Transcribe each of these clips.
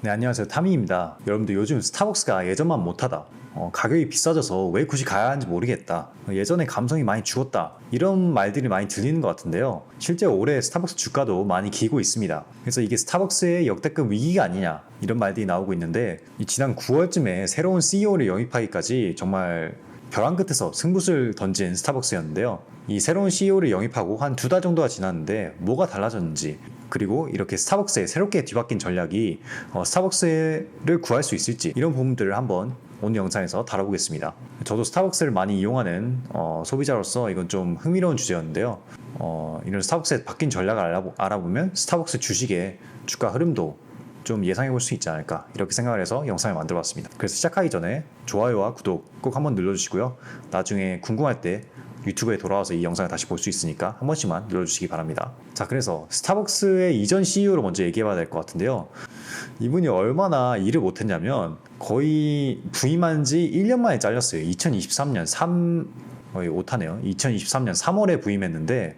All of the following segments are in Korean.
네, 안녕하세요. 타미입니다. 여러분들 요즘 스타벅스가 예전만 못하다. 가격이 비싸져서 왜 굳이 가야 하는지 모르겠다. 예전에 감성이 많이 죽었다. 이런 말들이 많이 들리는 것 같은데요. 실제 올해 스타벅스 주가도 많이 기고 있습니다. 그래서 이게 스타벅스의 역대급 위기가 아니냐. 이런 말들이 나오고 있는데 이 지난 9월쯤에 새로운 CEO를 영입하기까지 정말 벼랑 끝에서 승부수를 던진 스타벅스였는데요. 이 새로운 CEO를 영입하고 한 2달 정도가 지났는데 뭐가 달라졌는지, 그리고 이렇게 스타벅스에 새롭게 뒤바뀐 전략이 스타벅스를 구할 수 있을지, 이런 부분들을 한번 오늘 영상에서 다뤄보겠습니다. 저도 스타벅스를 많이 이용하는 소비자로서 이건 좀 흥미로운 주제였는데요. 이런 스타벅스에 바뀐 전략을 알아보면 스타벅스 주식의 주가 흐름도 좀 예상해 볼 수 있지 않을까, 이렇게 생각을 해서 영상을 만들어 봤습니다. 그래서 시작하기 전에 좋아요와 구독 꼭 한번 눌러주시고요. 나중에 궁금할 때 유튜브에 돌아와서 이 영상을 다시 볼 수 있으니까 한 번씩만 눌러주시기 바랍니다. 자, 그래서 스타벅스의 이전 CEO로 먼저 얘기해 봐야 될 것 같은데요. 이분이 얼마나 일을 못했냐면 거의 부임한 지 1년 만에 잘렸어요. 2023년 거의 오타네요. 2023년 3월에 부임했는데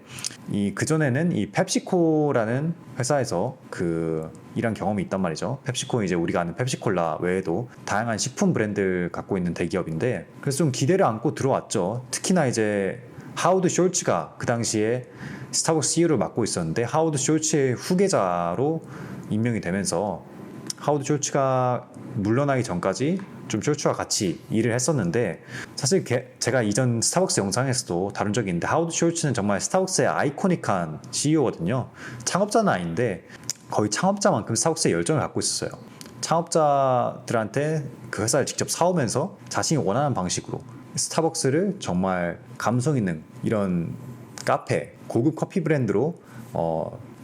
그전에는 이 펩시코라는 회사에서 일한 경험이 있단 말이죠. 펩시코는 이제 우리가 아는 펩시콜라 외에도 다양한 식품 브랜드를 갖고 있는 대기업인데, 그래서 좀 기대를 안고 들어왔죠. 특히나 이제 하워드 숄츠가 그 당시에 스타벅스 CEO를 맡고 있었는데 하워드 숄츠의 후계자로 임명이 되면서 하워드 숄츠가 물러나기 전까지 좀 숄츠와 같이 일을 했었는데, 사실 제가 이전 스타벅스 영상에서도 다룬 적이 있는데 하워드 숄츠는 정말 스타벅스의 아이코닉한 CEO거든요. 창업자는 아닌데 거의 창업자만큼 스타벅스에 열정을 갖고 있었어요. 창업자들한테 그 회사를 직접 사오면서 자신이 원하는 방식으로 스타벅스를 정말 감성 있는 이런 카페, 고급 커피 브랜드로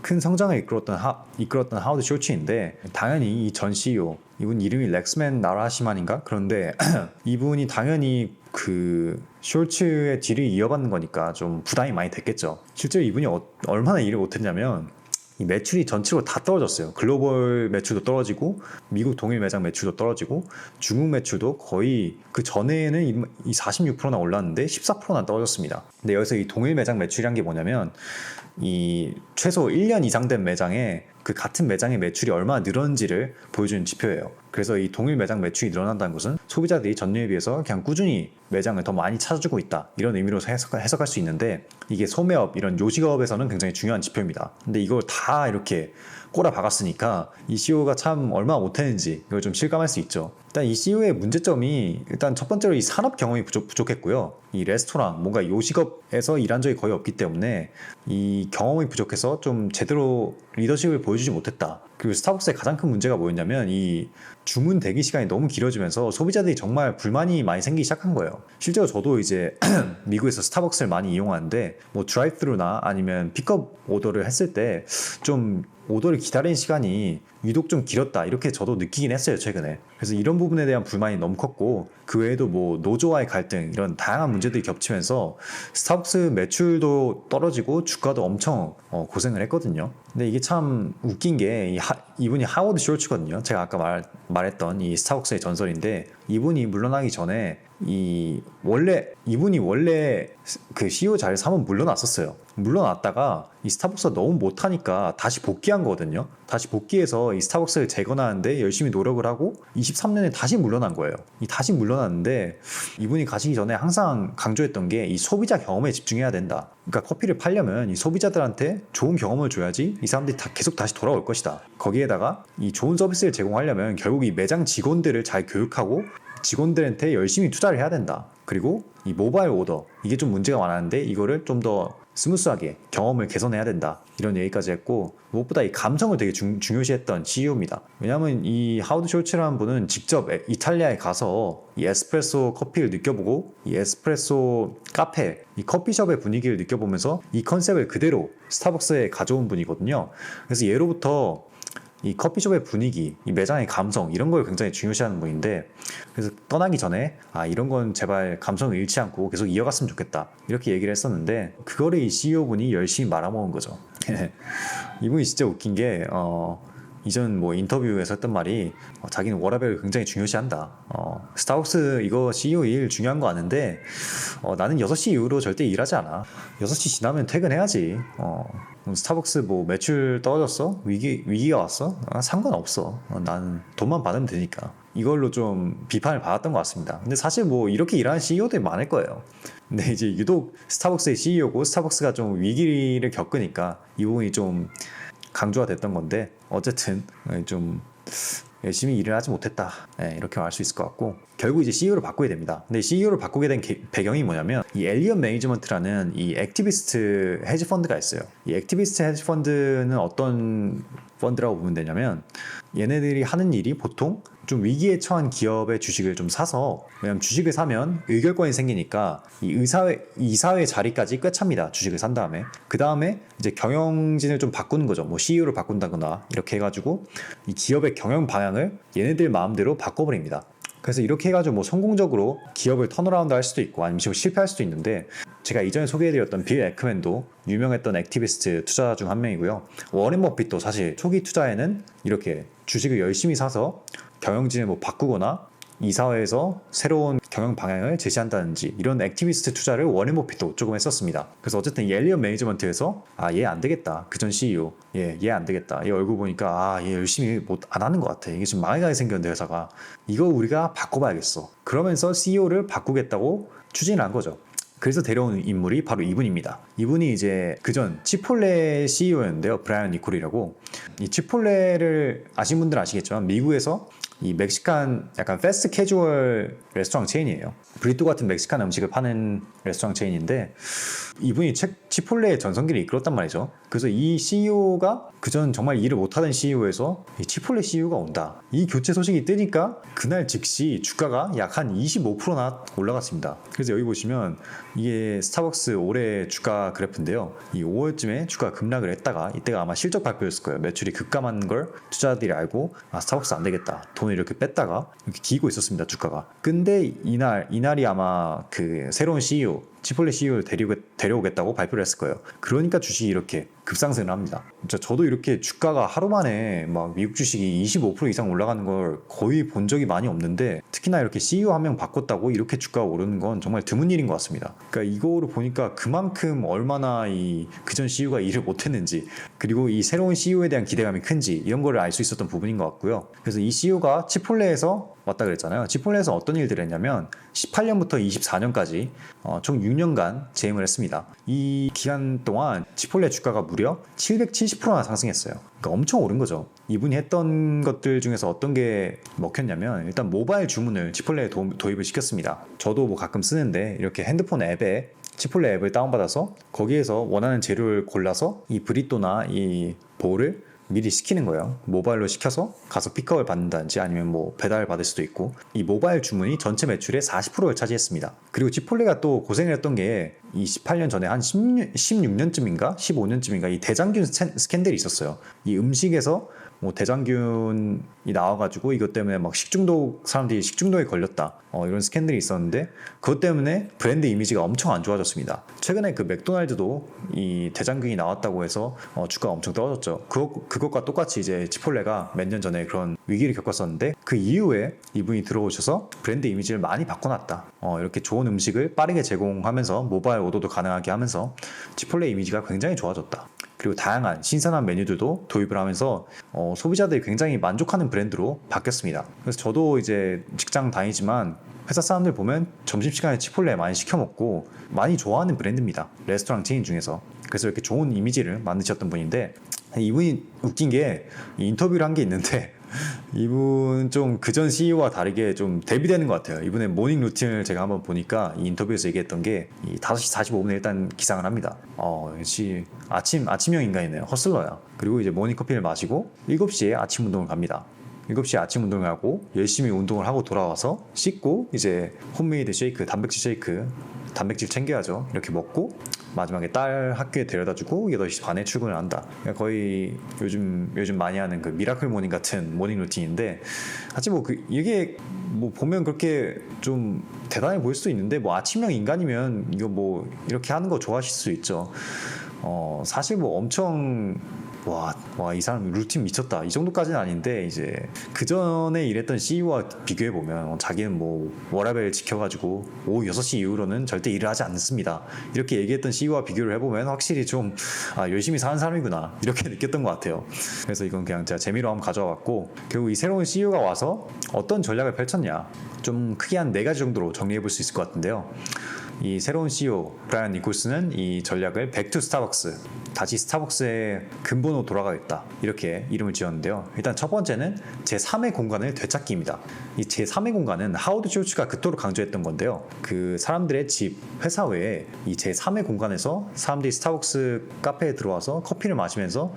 큰 성장을 이끌었던 하워드 숄츠인데, 당연히 이 전 CEO, 이분 이름이 렉스맨 나라시만인가? 그런데 이분이 당연히 그 숄츠의 뒤를 이어받는 거니까 좀 부담이 많이 됐겠죠. 실제로 이분이 얼마나 일을 못했냐면 이 매출이 전체로 다 떨어졌어요. 글로벌 매출도 떨어지고 미국 동일 매장 매출도 떨어지고 중국 매출도 거의 그 전에는 이 46%나 올랐는데 14%나 떨어졌습니다. 근데 여기서 이 동일 매장 매출이란 게 뭐냐면 이 최소 1년 이상 된 매장에 그 같은 매장의 매출이 얼마나 늘었는지를 보여주는 지표예요. 그래서 이 동일 매장 매출이 늘어난다는 것은 소비자들이 전년에 비해서 그냥 꾸준히 매장을 더 많이 찾아주고 있다, 이런 의미로 해석할 수 있는데, 이게 소매업, 이런 요식업에서는 굉장히 중요한 지표입니다. 근데 이걸 다 이렇게 꼬라 박았으니까 이 CEO가 참 얼마나 못했는지 이걸 좀 실감할 수 있죠. 일단 이 CEO의 문제점이, 일단 첫 번째로 이 산업 경험이 부족했고요. 이 레스토랑, 뭔가 요식업에서 일한 적이 거의 없기 때문에 이 경험이 부족해서 좀 제대로 리더십을 보여주지 못했다. 그리고 스타벅스의 가장 큰 문제가 뭐였냐면 이 주문 대기 시간이 너무 길어지면서 소비자들이 정말 불만이 많이 생기기 시작한 거예요. 실제로 저도 이제 미국에서 스타벅스를 많이 이용하는데 뭐 드라이브스루나 아니면 픽업 오더를 했을 때 좀 오더를 기다리는 시간이 유독 좀 길었다, 이렇게 저도 느끼긴 했어요, 최근에. 그래서 이런 부분에 대한 불만이 너무 컸고, 그 외에도 뭐 노조와의 갈등, 이런 다양한 문제들이 겹치면서 스타벅스 매출도 떨어지고 주가도 엄청 고생을 했거든요. 근데 이게 참 웃긴 게 이분이 하워드 숄츠거든요. 제가 아까 말했던 이 스타벅스의 전설인데, 이분이 물러나기 전에 이분이 원래 그 CEO 자리에서 한번 물러났었어요. 물러났다가 이 스타벅스가 너무 못하니까 다시 복귀한 거거든요. 다시 복귀해서 이 스타벅스를 재건하는데 열심히 노력을 하고 23년에 다시 물러난 거예요. 다시 물러났는데 이분이 가시기 전에 항상 강조했던 게 이 소비자 경험에 집중해야 된다. 그러니까 커피를 팔려면 이 소비자들한테 좋은 경험을 줘야지 이 사람들이 계속 다시 돌아올 것이다. 거기에다가 이 좋은 서비스를 제공하려면 결국 이 매장 직원들을 잘 교육하고 직원들한테 열심히 투자를 해야 된다. 그리고 이 모바일 오더, 이게 좀 문제가 많았는데 이거를 좀 더 스무스하게 경험을 개선해야 된다, 이런 얘기까지 했고, 무엇보다 이 감성을 되게 중요시했던 CEO입니다. 왜냐하면 이 하워드 숄츠라는 분은 직접 이탈리아에 가서 이 에스프레소 커피를 느껴보고 이 에스프레소 카페, 이 커피숍의 분위기를 느껴보면서 이 컨셉을 그대로 스타벅스에 가져온 분이거든요. 그래서 예로부터 이 커피숍의 분위기, 이 매장의 감성, 이런 걸 굉장히 중요시하는 분인데, 그래서 떠나기 전에 이런 건 제발 감성을 잃지 않고 계속 이어갔으면 좋겠다, 이렇게 얘기를 했었는데, 그거를 이 CEO분이 열심히 말아먹은 거죠. 이분이 진짜 웃긴 게 이전 뭐 인터뷰에서 했던 말이 자기는 워라밸을 굉장히 중요시한다. 스타벅스 이거 CEO 일 중요한 거 아는데 나는 6시 이후로 절대 일하지 않아. 6시 지나면 퇴근해야지. 스타벅스 뭐 매출 떨어졌어? 위기가 왔어? 상관없어. 나는 돈만 받으면 되니까. 이걸로 좀 비판을 받았던 것 같습니다. 근데 사실 뭐 이렇게 일하는 CEO들이 많을 거예요. 근데 이제 유독 스타벅스의 CEO고 스타벅스가 좀 위기를 겪으니까 이 부분이 좀 강조가 됐던 건데, 어쨌든 좀 열심히 일을 하지 못했다, 이렇게 말할 수 있을 것 같고, 결국 이제 CEO를 바꾸게 됩니다. 근데 CEO를 바꾸게 된 배경이 뭐냐면, 이 엘리엇 매니지먼트라는 이 액티비스트 헤지 펀드가 있어요. 이 액티비스트 헤지 펀드는 어떤 펀드라고 보면 되냐면, 얘네들이 하는 일이 보통 좀 위기에 처한 기업의 주식을 좀 사서, 왜냐면 주식을 사면 의결권이 생기니까 이 이사회 자리까지 꿰찹니다. 주식을 산 다음에. 그 다음에 이제 경영진을 좀 바꾸는 거죠. 뭐 CEO를 바꾼다거나 이렇게 해가지고 이 기업의 경영 방향을 얘네들 마음대로 바꿔버립니다. 그래서 이렇게 해가지고 뭐 성공적으로 기업을 턴어라운드 할 수도 있고 아니면 실패할 수도 있는데, 제가 이전에 소개해드렸던 빌 에크맨도 유명했던 액티비스트 투자자 중 한 명이고요. 워렌 버핏도 사실 초기 투자에는 이렇게 주식을 열심히 사서 경영진을 뭐 바꾸거나 이사회에서 새로운 경영 방향을 제시한다든지 이런 액티비스트 투자를 워렌 버핏도 조금 했었습니다. 그래서 어쨌든 이 엘리엇 매니지먼트에서 얘 안 되겠다. 그전 CEO 얘 안 되겠다. 얘 얼굴 보니까 얘 열심히 안 하는 것 같아. 이게 지금 망해가게 생겼는데 회사가, 이거 우리가 바꿔봐야겠어. 그러면서 CEO를 바꾸겠다고 추진을 한 거죠. 그래서 데려온 인물이 바로 이분입니다. 이분이 이제 그전 치폴레 CEO였는데요. 브라이언 니콜이라고. 이 치폴레를 아신 분들은 아시겠지만 미국에서 이 멕시칸 약간 패스트 캐주얼 레스토랑 체인이에요. 브리또 같은 멕시칸 음식을 파는 레스토랑 체인인데, 이분이 치폴레의 전성기를 이끌었단 말이죠. 그래서 이 CEO가 그전 정말 일을 못하던 CEO에서 이 치폴레 CEO가 온다, 이 교체 소식이 뜨니까 그날 즉시 주가가 약 한 25%나 올라갔습니다. 그래서 여기 보시면 이게 스타벅스 올해 주가 그래프인데요. 이 5월쯤에 주가가 급락을 했다가, 이때가 아마 실적 발표였을 거예요. 매출이 급감한 걸 투자자들이 알고 스타벅스 안 되겠다, 돈을 이렇게 뺐다가 이렇게 기고 있었습니다, 주가가. 근데 이날이 아마 그 새로운 CEO, 치폴레 CEO를 데려오겠다고 발표를 했을 거예요. 그러니까 주식이 이렇게 급상승을 합니다. 진짜 저도 이렇게 주가가 하루 만에 막 미국 주식이 25% 이상 올라가는 걸 거의 본 적이 많이 없는데, 특히나 이렇게 CEO 한 명 바꿨다고 이렇게 주가가 오르는 건 정말 드문 일인 것 같습니다. 그러니까 이거로 보니까 그만큼 얼마나 이 그전 CEO가 일을 못했는지, 그리고 이 새로운 CEO에 대한 기대감이 큰지, 이런 거를 알 수 있었던 부분인 것 같고요. 그래서 이 CEO가 치폴레에서 왔다 그랬잖아요. 치폴레에서 어떤 일들을 했냐면 18년부터 24년까지 총 6년간 재임을 했습니다. 이 기간 동안 치폴레 주가가 무려 770%나 상승했어요. 그러니까 엄청 오른 거죠. 이분이 했던 것들 중에서 어떤 게 먹혔냐면, 일단 모바일 주문을 치폴레에 도입을 시켰습니다. 저도 뭐 가끔 쓰는데, 이렇게 핸드폰 앱에 치폴레 앱을 다운받아서 거기에서 원하는 재료를 골라서 이 브리또나 이 볼을 미리 시키는 거예요. 모바일로 시켜서 가서 픽업을 받는다든지 아니면 뭐 배달 받을 수도 있고, 이 모바일 주문이 전체 매출의 40%를 차지했습니다. 그리고 치폴레가 또 고생을 했던 게, 이 18년 전에 한 16년쯤인가 15년쯤인가 이 대장균 스캔들이 있었어요. 이 음식에서 뭐 대장균이 나와가지고 이것 때문에 막 사람들이 식중독에 걸렸다, 이런 스캔들이 있었는데, 그것 때문에 브랜드 이미지가 엄청 안 좋아졌습니다. 최근에 그 맥도날드도 이 대장균이 나왔다고 해서 주가가 엄청 떨어졌죠. 그것과 똑같이 이제 치폴레가 몇 년 전에 그런 위기를 겪었었는데, 그 이후에 이분이 들어오셔서 브랜드 이미지를 많이 바꿔놨다. 이렇게 좋은 음식을 빠르게 제공하면서 모바일 오더도 가능하게 하면서 치폴레 이미지가 굉장히 좋아졌다. 그리고 다양한 신선한 메뉴들도 도입을 하면서 소비자들이 굉장히 만족하는 브랜드로 바뀌었습니다. 그래서 저도 이제 직장 다니지만 회사 사람들 보면 점심시간에 치폴레 많이 시켜 먹고 많이 좋아하는 브랜드입니다. 레스토랑 체인 중에서. 그래서 이렇게 좋은 이미지를 만드셨던 분인데, 이분이 웃긴 게 인터뷰를 한 게 있는데, 이분 좀 그전 CEO와 다르게 좀 대비되는 것 같아요. 이분의 모닝 루틴을 제가 한번 보니까 이 인터뷰에서 얘기했던 게, 이 5시 45분에 일단 기상을 합니다. 역시 아침형 인간이네요. 허슬러야. 그리고 이제 모닝 커피를 마시고 7시에 아침 운동을 갑니다. 7시에 아침 운동을 하고 열심히 운동을 하고 돌아와서 씻고 이제 홈메이드 쉐이크, 단백질 챙겨야죠. 이렇게 먹고 마지막에 딸 학교에 데려다주고 8시 반에 출근을 한다. 그러니까 거의 요즘 많이 하는 그 미라클 모닝 같은 모닝 루틴인데, 사실 뭐 이게 뭐 보면 그렇게 좀 대단해 보일 수도 있는데, 뭐 아침형 인간이면 이거 뭐 이렇게 하는 거 좋아하실 수 있죠. 사실 뭐 엄청 와 이 사람 루틴 미쳤다 이 정도까지는 아닌데 이제 그 전에 일했던 CEO와 비교해 보면 자기는 뭐 워라밸 지켜가지고 오후 6시 이후로는 절대 일을 하지 않습니다 이렇게 얘기했던 CEO와 비교를 해보면 확실히 좀 열심히 사는 사람이구나 이렇게 느꼈던 것 같아요. 그래서 이건 그냥 제가 재미로 한번 가져와 봤고, 결국 이 새로운 CEO가 와서 어떤 전략을 펼쳤냐 좀 크게 한 4가지 정도로 정리해 볼 수 있을 것 같은데요. 이 새로운 CEO 브라이언 니콜스는 이 전략을 백투 스타벅스, 다시 스타벅스의 근본으로 돌아가겠다 이렇게 이름을 지었는데요. 일단 첫 번째는 제3의 공간을 되찾기입니다. 이 제3의 공간은 하워드 숄츠가 그토록 강조했던 건데요. 그 사람들의 집, 회사 외에 이 제3의 공간에서 사람들이 스타벅스 카페에 들어와서 커피를 마시면서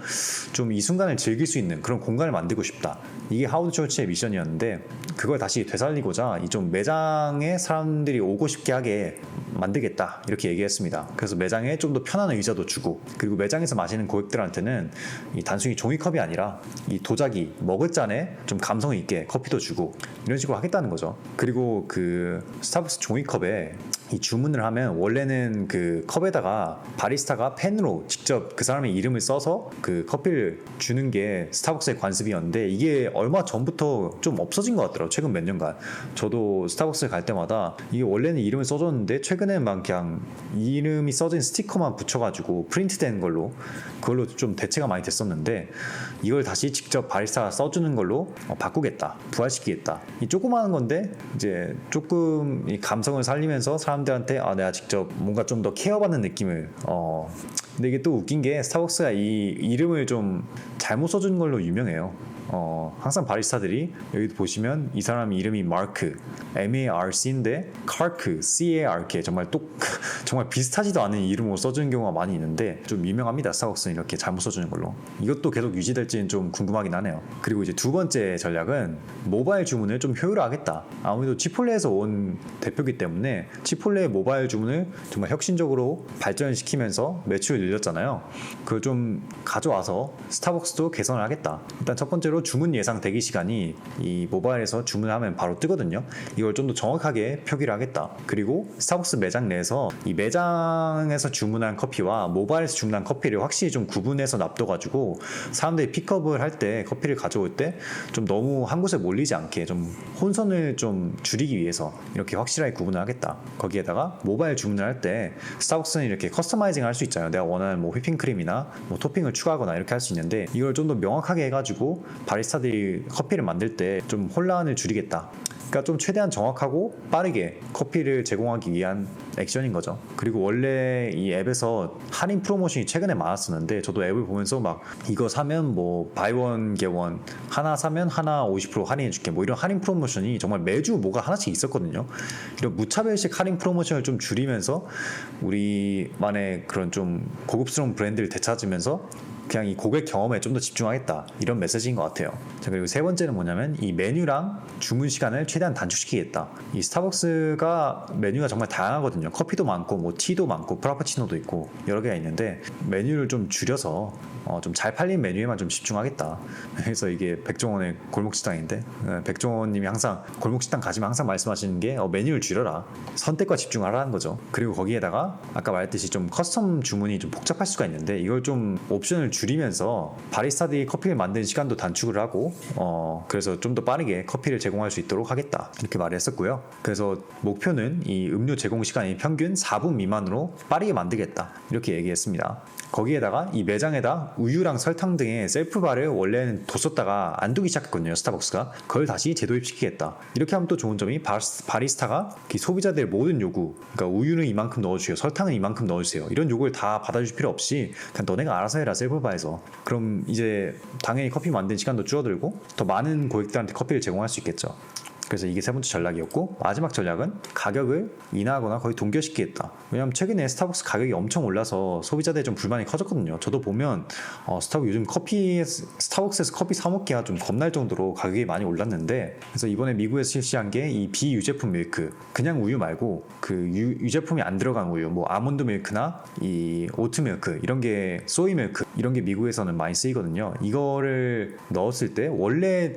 좀 이 순간을 즐길 수 있는 그런 공간을 만들고 싶다. 이게 하워드 숄츠의 미션이었는데 그걸 다시 되살리고자 이 좀 매장에 사람들이 오고 싶게 하게 만들겠다 이렇게 얘기했습니다. 그래서 매장에 좀 더 편안한 의자도 주고, 그리고 매장에서 마시는 고객들한테는 이 단순히 종이컵이 아니라 이 도자기 머그잔에 좀 감성 있게 커피도 주고 이런 식으로 하겠다는 거죠. 그리고 그 스타벅스 종이컵에 이 주문을 하면 원래는 그 컵에다가 바리스타가 펜으로 직접 그 사람의 이름을 써서 그 커피를 주는 게 스타벅스의 관습이었는데 이게 얼마 전부터 좀 없어진 것 같더라고요. 최근 몇 년간 저도 스타벅스 갈 때마다 이게 원래는 이름을 써줬는데 최근에만 그냥 이름이 써진 스티커만 붙여가지고 프린트된 걸로 그걸로 좀 대체가 많이 됐었는데 이걸 다시 직접 바리스타가 써주는 걸로 바꾸겠다, 부활시키겠다. 이 조그마한 건데 이제 조금 이 감성을 살리면서 사람들한테 내가 직접 뭔가 좀 더 케어받는 느낌을 근데 이게 또 웃긴 게 스타벅스가 이 이름을 좀 잘못 써준 걸로 유명해요. 항상 바리스타들이 여기도 보시면 이 사람 이름이 마크 MARC인데 카크 CARK 정말 비슷하지도 않은 이름으로 써주는 경우가 많이 있는데 좀 유명합니다. 스타벅스는 이렇게 잘못 써주는 걸로. 이것도 계속 유지될지는 좀 궁금하긴 하네요. 그리고 이제 두 번째 전략은 모바일 주문을 좀 효율화하겠다. 아무래도 치폴레에서 온 대표기 때문에 치폴레의 모바일 주문을 정말 혁신적으로 발전시키면서 매출을 늘렸잖아요. 그걸 좀 가져와서 스타벅스도 개선을 하겠다. 일단 첫 번째로 주문 예상 대기 시간이 이 모바일에서 주문하면 바로 뜨거든요. 이걸 좀 더 정확하게 표기를 하겠다. 그리고 스타벅스 매장 내에서 이 매장에서 주문한 커피와 모바일에서 주문한 커피를 확실히 좀 구분해서 놔둬가지고 사람들이 픽업을 할 때 커피를 가져올 때 좀 너무 한 곳에 몰리지 않게 좀 혼선을 좀 줄이기 위해서 이렇게 확실하게 구분을 하겠다. 거기에다가 모바일 주문을 할 때 스타벅스는 이렇게 커스터마이징 할 수 있잖아요. 내가 원하는 뭐 휘핑크림이나 뭐 토핑을 추가하거나 이렇게 할 수 있는데 이걸 좀 더 명확하게 해가지고 바리스타들이 커피를 만들 때 좀 혼란을 줄이겠다. 그러니까 좀 최대한 정확하고 빠르게 커피를 제공하기 위한 액션인 거죠. 그리고 원래 이 앱에서 할인 프로모션이 최근에 많았었는데 저도 앱을 보면서 막 이거 사면 뭐 바이 원 겟 원, 하나 사면 하나 50% 할인해 줄게 뭐 이런 할인 프로모션이 정말 매주 뭐가 하나씩 있었거든요. 이런 무차별식 할인 프로모션을 좀 줄이면서 우리만의 그런 좀 고급스러운 브랜드를 되찾으면서 그냥 이 고객 경험에 좀 더 집중하겠다 이런 메시지인 것 같아요. 자, 그리고 세 번째는 뭐냐면 이 메뉴랑 주문 시간을 최대한 단축시키겠다. 이 스타벅스가 메뉴가 정말 다양하거든요. 커피도 많고 뭐 티도 많고 프라푸치노도 있고 여러 개가 있는데 메뉴를 좀 줄여서 좀 잘 팔린 메뉴에만 좀 집중하겠다. 그래서 이게 백종원의 골목식당인데 백종원님이 항상 골목식당 가시면 항상 말씀하시는 게 메뉴를 줄여라, 선택과 집중하라는 거죠. 그리고 거기에다가 아까 말했듯이 좀 커스텀 주문이 좀 복잡할 수가 있는데 이걸 좀 옵션을 줄이면서 바리스타들이 커피를 만드는 시간도 단축을 하고 그래서 좀 더 빠르게 커피를 제공할 수 있도록 하겠다 이렇게 말을 했었고요. 그래서 목표는 이 음료 제공 시간이 평균 4분 미만으로 빠르게 만들겠다 이렇게 얘기했습니다. 거기에다가 이 매장에다 우유랑 설탕 등의 셀프바를 원래는 뒀었다가 안 두기 시작했거든요. 스타벅스가 그걸 다시 재도입시키겠다. 이렇게 하면 또 좋은 점이 바리스타가 소비자들의 모든 요구, 그러니까 우유는 이만큼 넣어주세요, 설탕은 이만큼 넣어주세요, 이런 요구를 다 받아줄 필요 없이 그냥 너네가 알아서 해라 셀프바에서. 그럼 이제 당연히 커피 만드는 시간도 줄어들고 더 많은 고객들한테 커피를 제공할 수 있겠죠. 그래서 이게 세 번째 전략이었고, 마지막 전략은 가격을 인하하거나 거의 동결시키겠다. 왜냐하면 최근에 스타벅스 가격이 엄청 올라서 소비자들의 좀 불만이 커졌거든요. 저도 보면 요즘 스타벅스에서 커피 사 먹기가 좀 겁날 정도로 가격이 많이 올랐는데, 그래서 이번에 미국에서 실시한 게 이 비유제품 밀크, 그냥 우유 말고 그 유제품이 안 들어간 우유, 뭐 아몬드 밀크나 이 오트 밀크 이런 게, 소이 밀크 이런 게 미국에서는 많이 쓰이거든요. 이거를 넣었을 때 원래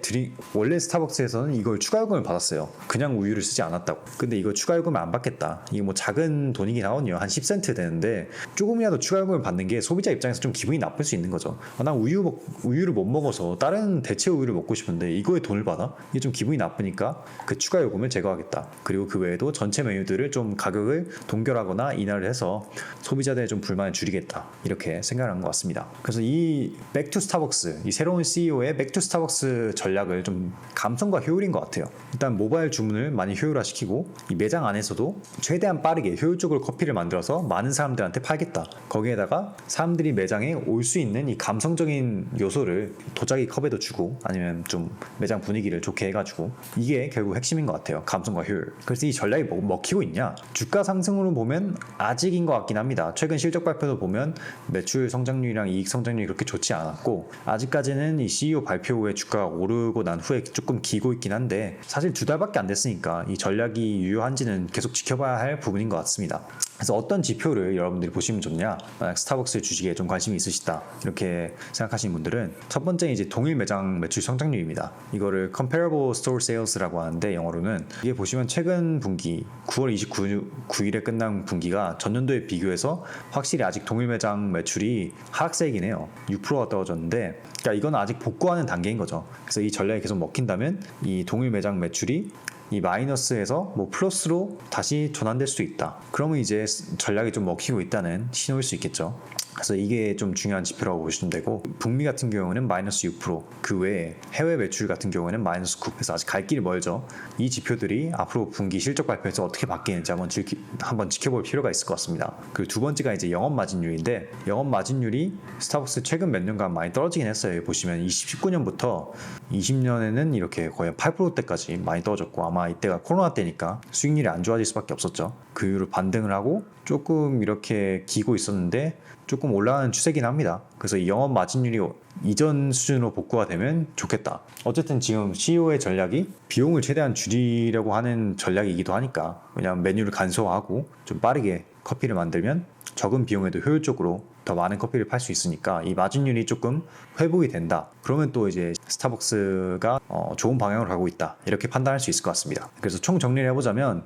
스타벅스에서는 이걸 추가 요금을 받았어요. 그냥 우유를 쓰지 않았다고. 근데 이거 추가 요금을 안 받겠다. 이게 뭐 작은 돈이긴 하거든요. 한 10센트 되는데 조금이라도 추가 요금을 받는 게 소비자 입장에서 좀 기분이 나쁠 수 있는 거죠. 난 우유를 못 먹어서 다른 대체 우유를 먹고 싶은데 이거에 돈을 받아? 이게 좀 기분이 나쁘니까 그 추가 요금을 제거하겠다. 그리고 그 외에도 전체 메뉴들을 좀 가격을 동결하거나 인하를 해서 소비자들의 좀 불만을 줄이겠다. 이렇게 생각한 것 같습니다. 그래서 이 백투 스타벅스, 이 새로운 CEO의 백투 스타벅스 전략을 좀 감성과 효율인 것 같아요. 일단 모바일 주문을 많이 효율화시키고 이 매장 안에서도 최대한 빠르게 효율적으로 커피를 만들어서 많은 사람들한테 팔겠다. 거기에다가 사람들이 매장에 올 수 있는 이 감성적인 요소를 도자기 컵에도 주고 아니면 좀 매장 분위기를 좋게 해가지고 이게 결국 핵심인 것 같아요. 감성과 효율. 그래서 이 전략이 먹히고 있냐? 주가 상승으로 보면 아직인 것 같긴 합니다. 최근 실적 발표도 보면 매출 성장률이랑 이익 성장률이 그렇게 좋지 않았고 아직까지는 이 CEO 발표 후에 주가가 오르고 난 후에 조금 기고 있긴 한데 사실 2달밖에 안 됐으니까 이 전략이 유효한지는 계속 지켜봐야 할 부분인 것 같습니다. 그래서 어떤 지표를 여러분들이 보시면 좋냐? 만약 스타벅스 주식에 좀 관심이 있으시다 이렇게 생각하시는 분들은 첫 번째 이제 동일 매장 매출 성장률입니다. 이거를 comparable store sales라고 하는데 영어로는 이게 보시면 최근 분기 9월 29일에 끝난 분기가 전년도에 비교해서 확실히 아직 동일 매장 매출이 하락세이긴 해요. 6%가 떨어졌는데 그러니까 이건 아직 복구하는 단계인 거죠. 그래서 이 전략이 계속 먹힌다면 이 동일 매장 매출이 이 마이너스에서 뭐 플러스로 다시 전환될 수도 있다. 그러면 이제 전략이 좀 먹히고 있다는 신호일 수 있겠죠. 그래서 이게 좀 중요한 지표라고 보시면 되고 북미 같은 경우는 마이너스 6%, 그 외에 해외 매출 같은 경우에는 마이너스 9%. 그래서 아직 갈 길이 멀죠. 이 지표들이 앞으로 분기 실적 발표에서 어떻게 바뀌는지 한번 지켜볼 필요가 있을 것 같습니다. 그리고 두 번째가 이제 영업 마진율인데 영업 마진율이 스타벅스 최근 몇 년간 많이 떨어지긴 했어요. 여기 보시면 19년부터 20년에는 이렇게 거의 8%대까지 많이 떨어졌고 아마 이때가 코로나 때니까 수익률이 안 좋아질 수밖에 없었죠. 그 이후로 반등을 하고 조금 이렇게 기고 있었는데 조금 올라가는 추세긴 합니다. 그래서 이 영업 마진율이 이전 수준으로 복구가 되면 좋겠다. 어쨌든 지금 CEO의 전략이 비용을 최대한 줄이려고 하는 전략이기도 하니까 왜냐하면 메뉴를 간소화하고 좀 빠르게 커피를 만들면 적은 비용에도 효율적으로 더 많은 커피를 팔 수 있으니까 이 마진율이 조금 회복이 된다. 그러면 또 이제 스타벅스가 좋은 방향으로 가고 있다. 이렇게 판단할 수 있을 것 같습니다. 그래서 총 정리를 해보자면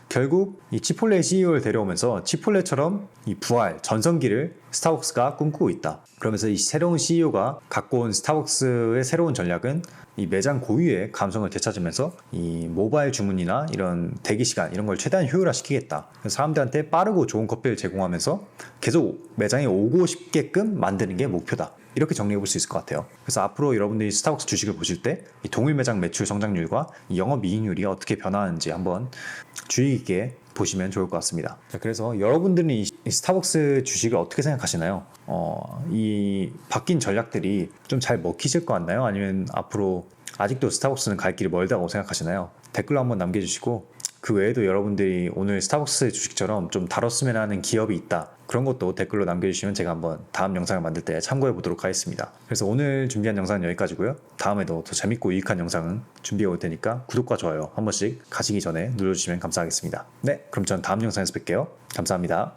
결국 이 치폴레 CEO를 데려오면서 치폴레처럼 이 부활, 전성기를 스타벅스가 꿈꾸고 있다. 그러면서 이 새로운 CEO가 갖고 온 스타벅스의 새로운 전략은 이 매장 고유의 감성을 되찾으면서 이 모바일 주문이나 이런 대기 시간 이런 걸 최대한 효율화시키겠다. 사람들한테 빠르고 좋은 커피를 제공하면서 계속 매장에 오고 싶게끔 만드는 게 목표다. 이렇게 정리해 볼 수 있을 것 같아요. 그래서 앞으로 여러분들이 스타벅스 주식을 보실 때 이 동일 매장 매출 성장률과 이 영업이익률이 어떻게 변화하는지 한번 주의 깊게 보시면 좋을 것 같습니다. 자, 그래서 여러분들은 이 스타벅스 주식을 어떻게 생각하시나요? 이 바뀐 전략들이 좀 잘 먹히실 것 같나요? 아니면 앞으로 아직도 스타벅스는 갈 길이 멀다고 생각하시나요? 댓글로 한번 남겨주시고 그 외에도 여러분들이 오늘 스타벅스 주식처럼 좀 다뤘으면 하는 기업이 있다. 그런 것도 댓글로 남겨주시면 제가 한번 다음 영상을 만들 때 참고해 보도록 하겠습니다. 그래서 오늘 준비한 영상은 여기까지고요. 다음에도 더 재밌고 유익한 영상은 준비해 올 테니까 구독과 좋아요 한 번씩 가시기 전에 눌러주시면 감사하겠습니다. 네, 그럼 전 다음 영상에서 뵐게요. 감사합니다.